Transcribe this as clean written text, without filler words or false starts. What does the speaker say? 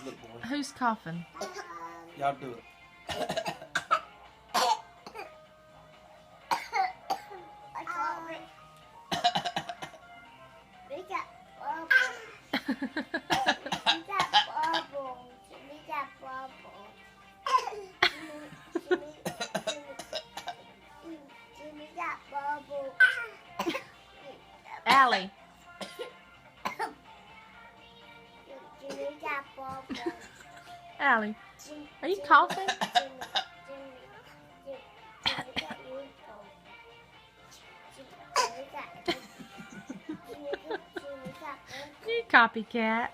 look boring. Who's coughing? Y'all do it. Allie. Allie, are you coughing? You copycat.